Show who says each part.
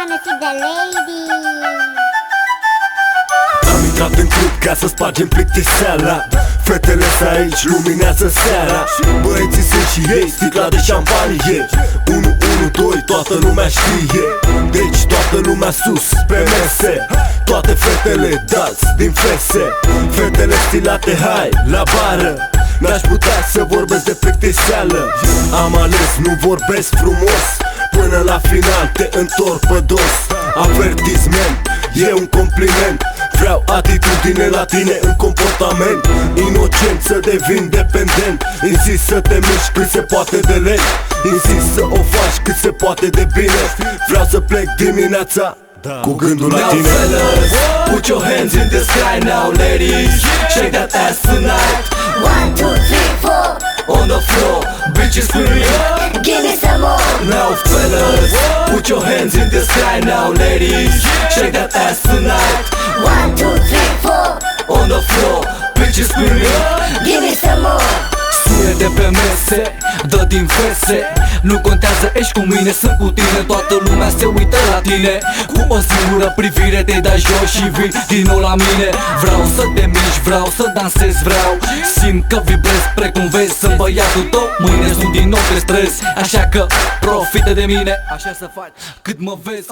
Speaker 1: wanna see the lady.
Speaker 2: Am intrat în club ca să spargem plictiseala. Fetele s aici luminează seara. Băieții sunt și ei, sticla de șampanie. 1, 1, 2, toată lumea știe. Deci toată lumea sus, pe mese. Toate fetele dați din fese. Fetele stilate, hai, la bară. N-aș putea să vorbesc de plictiseală. Am ales, nu vorbesc frumos. Până la final te întorc pe dos. Avertisment, e un compliment. Vreau atitudine la tine în comportament. Inocent să devin dependent. Insist să te miști cât se poate de lent. Insist să o faci cât se poate de bine. Vreau să plec dimineața cu gândul la tine.
Speaker 3: Now fellas, put your hands in the sky now ladies. Shake that ass tonight.
Speaker 1: 1, 2, 3, 4.
Speaker 3: On the floor, bitches screaming.
Speaker 1: Give me some more.
Speaker 3: Now fellas, put your hands in the sky now ladies. Shake that ass tonight.
Speaker 1: 1, 2, 3, 4.
Speaker 3: On the floor, bitches screaming.
Speaker 1: Give me some more.
Speaker 3: Sune de pe mese, dă din fese. Nu contează, ești cu mine, sunt cu tine. Toată lumea se uită la tine. Cu o singură privire te dai jos și vii din nou la mine. Vreau să te miști, vreau să dansezi, vreau. Simt că vibrez precum vezi. Sunt băiatul tău, mâine sunt din nou pe stres. Așa că profită de mine, așa să faci cât mă vezi.